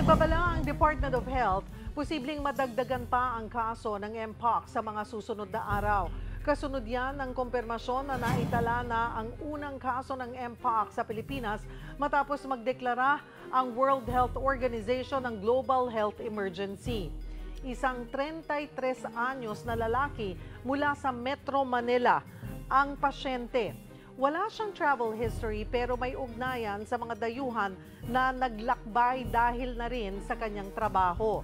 Nagbabala ang Department of Health, posibleng madagdagan pa ang kaso ng Mpox sa mga susunod na araw. Kasunod yan ng kumpirmasyon na naitala na ang unang kaso ng Mpox sa Pilipinas matapos magdeklara ang World Health Organization ng Global Health Emergency. Isang 33 anyos na lalaki mula sa Metro Manila ang pasyente. Wala siyang travel history pero may ugnayan sa mga dayuhan na naglakbay dahil na rin sa kanyang trabaho.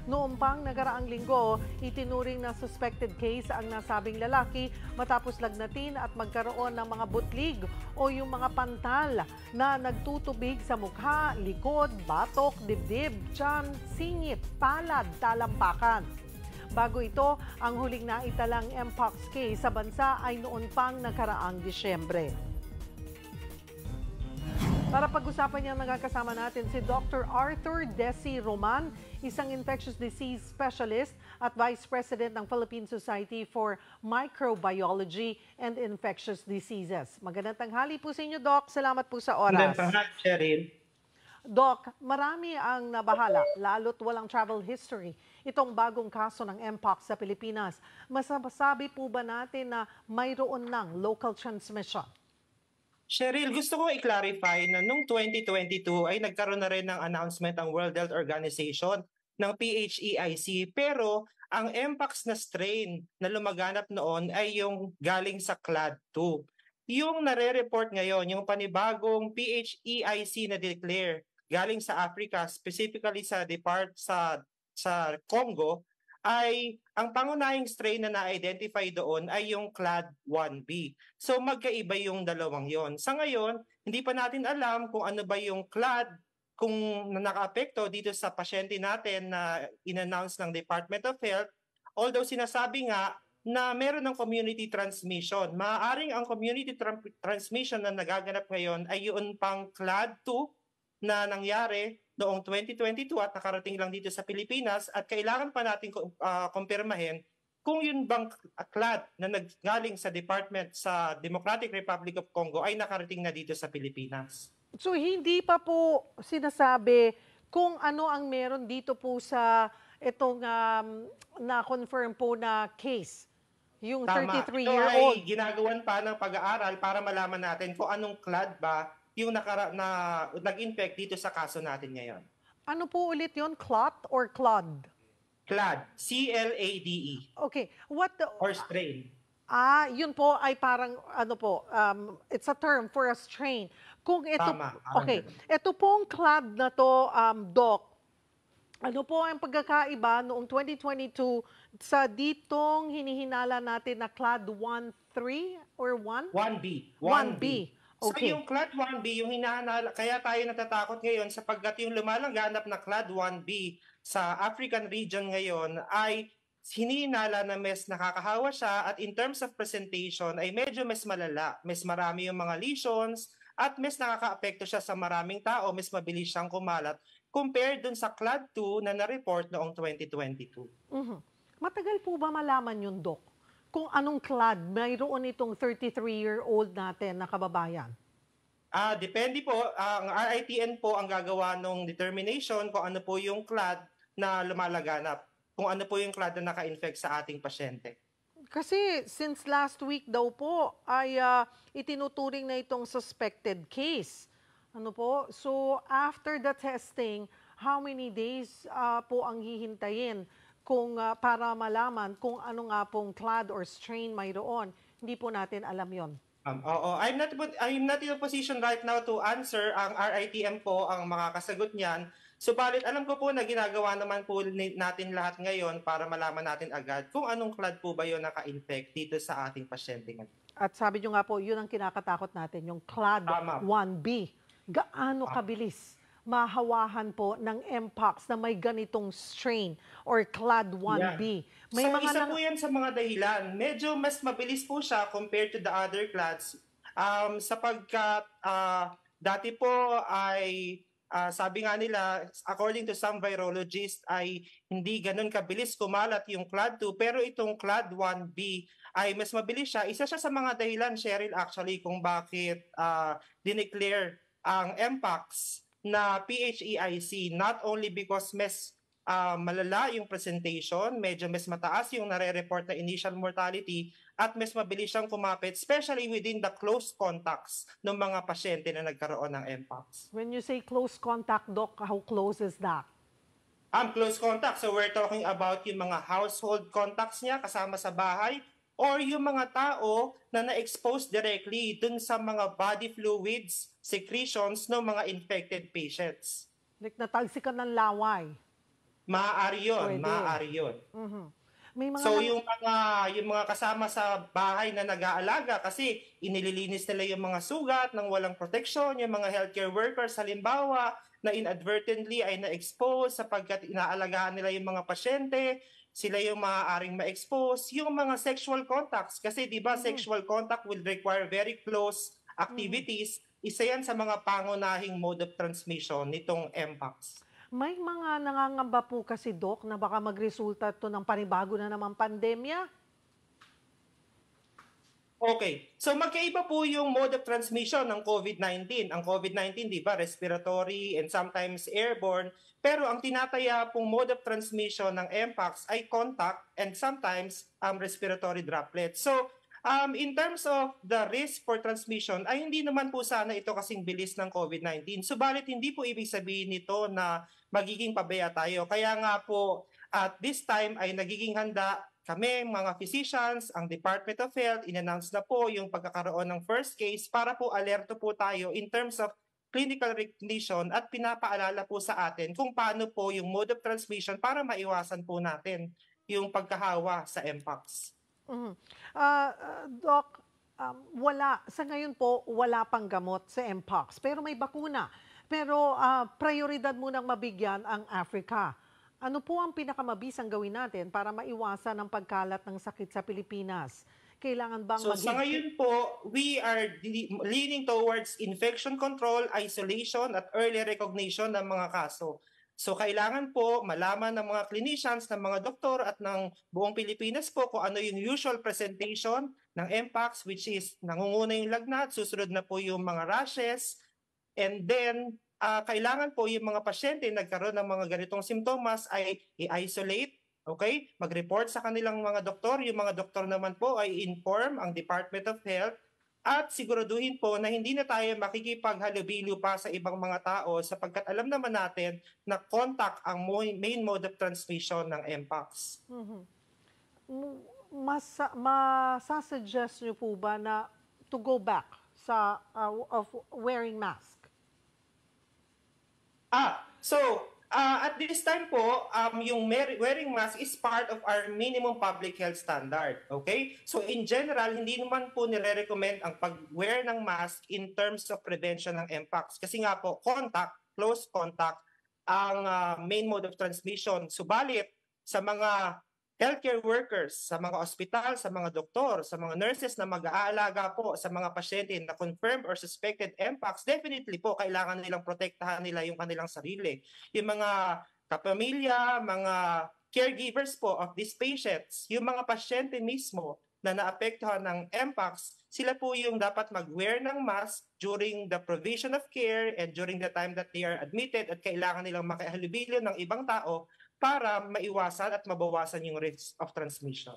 Noong pang nagaraang linggo, itinuring na suspected case ang nasabing lalaki matapos lagnatin at magkaroon ng mga butlig o yung mga pantal na nagtutubig sa mukha, likod, batok, dibdib, tiyan, singit, palad, talampakan. Bago ito, ang huling naitalang Mpox case sa bansa ay noon pang nakaraang Disyembre. Para pag-usapan niya, nagkakasama natin si Dr. Arthur Desi Roman, isang infectious disease specialist at Vice President ng Philippine Society for Microbiology and Infectious Diseases. Magandang tanghali po sa inyo, Doc. Salamat po sa oras. Magandang tanghali, Cheryl. Doc, marami ang nabahala, lalo't walang travel history, itong bagong kaso ng Mpox sa Pilipinas. Masasabi po ba natin na mayroon ng local transmission? Cheryl, gusto ko i-clarify na noong 2022 ay nagkaroon na rin ng announcement ang World Health Organization ng PHEIC. Pero ang Mpox na strain na lumaganap noon ay yung galing sa Clade 2. Yung nare-report ngayon, yung panibagong PHEIC na declare galing sa Africa, specifically sa Congo, ay ang pangunahing strain na na-identify doon ay yung Clade 1B. So magkaiba yung dalawang yon. Sa ngayon, hindi pa natin alam kung ano ba yung Clade, kung naka-apekto dito sa pasyente natin na in-announce ng Department of Health. Although sinasabi nga na meron ng community transmission. Maaaring ang community transmission na nagaganap ngayon ay yun pang Clade 2 na nangyari noong 2022 at nakarating lang dito sa Pilipinas at kailangan pa natin kumpirmahin kung yun bang clade na naggaling sa department sa Democratic Republic of Congo ay nakarating na dito sa Pilipinas. So hindi pa po sinasabi kung ano ang meron dito po sa itong na-confirm po na case, yung 33-year-old. Ito ay ginagawan pa ng pag-aaral para malaman natin kung anong clade ba yung nag-infect dito sa kaso natin ngayon. Ano po ulit yon? Clot or clod? Clade. C-L-A-D-E. Okay. Or strain. Yun po ay parang it's a term for a strain. Kung ito, Tama. okay. Ito pong clod na to, Doc, ano po ang pagkakaiba noong 2022 sa ditong hinihinala natin na Clade 1-3 or 1? 1B. 1B. Okay. So yung Clade 1B, yung hinahanala, kaya tayo natatakot ngayon sapagkat yung lumalangganap na Clade 1B sa African region ngayon ay hininala na mas nakakahawa siya at in terms of presentation ay medyo mas malala. Mas marami yung mga lesions at mas nakakaapekto siya sa maraming tao, mas mabilis siyang kumalat compared dun sa Clade 2 na na-report noong 2022. Matagal po ba malaman yun, Doc? Kung anong clade mayroon itong 33-year-old natin na kababayan? Depende po. Ang RITN po ang gagawa ng determination kung ano po yung clade na lumalaganap. Kung ano po yung clade na naka-infect sa ating pasyente. Kasi since last week daw po ay itinuturing na itong suspected case. Ano po? So after the testing, how many days po ang hihintayin kung para malaman kung ano nga pong clade or strain mayroon? Hindi po natin alam yon. I'm not in a position right now to answer. Ang RITM po ang makakasagot niyan. Subalit alam ko po na ginagawa naman po natin lahat ngayon para malaman natin agad kung anong clade po ba yun naka-infect dito sa ating pasyente ngayon. At sabi nyo nga po, yun ang kinakatakot natin, yung Clade 1B. Gaano kabilis mahawahan po ng Mpox na may ganitong strain or Clade 1B? Yeah. May isa po yan sa mga dahilan. Medyo mas mabilis po siya compared to the other clades sapagkat dati po ay sabi nga nila, according to some virologists, ay hindi ganun kabilis kumalat yung Clade 2 pero itong Clade 1B ay mas mabilis siya. Isa siya sa mga dahilan, Cheryl, actually, kung bakit dineclare ang Mpox na PHEIC, not only because malala yung presentation, medyo mas mataas yung nare-report na initial mortality at mas mabilis siyang kumapit, especially within the close contacts ng mga pasyente na nagkaroon ng Mpox. When you say close contact, Doc, how close is that? Close contact, so we're talking about yung mga household contacts niya kasama sa bahay or yung mga tao na na-expose directly dun sa mga body fluids, secretions ng mga infected patients. Like natalsikan ng laway. Maaari yun, Pwede. maaari yun. May mga So yung mga kasama sa bahay na nag-aalaga kasi inililinis nila yung mga sugat ng walang proteksyon, yung mga healthcare workers halimbawa na inadvertently ay na-expose sapagkat inaalagaan nila yung mga pasyente, sila yung maaaring ma-expose, yung mga sexual contacts kasi 'di ba sexual contact will require very close activities. Isa yan sa mga pangunahing mode of transmission nitong Mpox. May mga nangangamba po kasi, Doc, na baka magresulta to ng panibago na namang pandemya. Okay. So magkaiba po yung mode of transmission ng COVID-19. Ang COVID-19, di ba, respiratory and sometimes airborne. Pero ang tinataya pong mode of transmission ng Mpox ay contact and sometimes respiratory droplets. So in terms of the risk for transmission, ay hindi naman po sana ito kasing bilis ng COVID-19. Subalit hindi po ibig sabihin nito na magiging pabaya tayo. Kaya nga po at this time ay nagiging handa kami, mga physicians, ang Department of Health, in-announce na po yung pagkakaroon ng first case para po alerto po tayo in terms of clinical recognition at pinapaalala po sa atin kung paano po yung mode of transmission para maiwasan po natin yung pagkahawa sa Mpox. Doc, sa ngayon po, wala pang gamot sa Mpox, pero may bakuna. Pero prioridad munang mabigyan ang Africa. Ano po ang pinakamabisang gawin natin para maiwasan ang pagkalat ng sakit sa Pilipinas? Kailangan bang sa ngayon po, we are leaning towards infection control, isolation, at early recognition ng mga kaso. So kailangan po malaman ng mga clinicians, ng mga doktor at ng buong Pilipinas po kung ano yung usual presentation ng Mpox, which is nangunguna yung lagnat, susunod na po yung mga rashes, and then kailangan po yung mga pasyente nagkaroon ng mga ganitong simptomas ay i-isolate, okay? Mag-report sa kanilang mga doktor. Yung mga doktor naman po ay inform ang Department of Health at siguraduhin po na hindi na tayo makikipaghalubilo pa sa ibang mga tao sapagkat alam naman natin na contact ang main mode of transmission ng Mpox. Masasuggest nyo po ba na to go back sa of wearing mask? At this time po, yung wearing mask is part of our minimum public health standard. Okay? So in general, hindi naman po nire-recommend ang pag-wear ng mask in terms of prevention ng Mpox. Kasi nga po, close contact, ang main mode of transmission. Subalit, sa mga healthcare workers, sa mga ospital, sa mga doktor, sa mga nurses na mag-aalaga po sa mga pasyente na confirmed or suspected Mpox, definitely po kailangan nilang protektahan nila yung kanilang sarili. Yung mga kapamilya, mga caregivers po of these patients, yung mga pasyente mismo na naapektuhan ng Mpox, sila po yung dapat mag-wear ng mask during the provision of care and during the time that they are admitted at kailangan nilang makihalubilo ng ibang tao para maiwasan at mabawasan yung risk of transmission.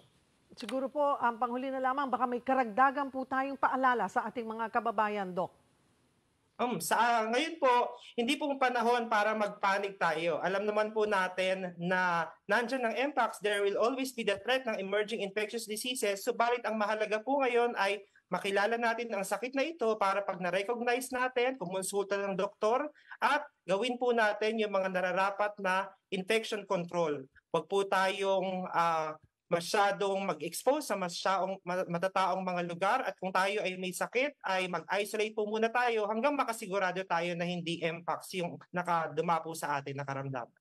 Siguro po, ang panghuli na lamang, baka may karagdagan po tayong paalala sa ating mga kababayan, Doc. Ngayon po, hindi po panahon para mag-panic tayo. Alam naman po natin na nandiyan ng Mpox, there will always be the threat ng emerging infectious diseases. Subalit ang mahalaga po ngayon ay makilala natin ang sakit na ito para pag na-recognize natin, kumonsulta ng doktor at gawin po natin yung mga nararapat na infection control. Huwag po tayong masyadong mag-expose sa matataong mga lugar at kung tayo ay may sakit ay mag-isolate po muna tayo hanggang makasigurado tayo na hindi Mpox yung nakaduma po sa atin na karamdaman.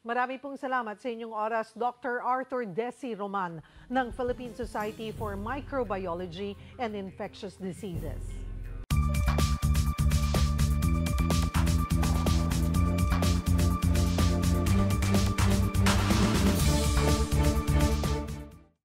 Marami pong salamat sa inyong oras, Dr. Arthur Desi Roman ng Philippine Society for Microbiology and Infectious Diseases.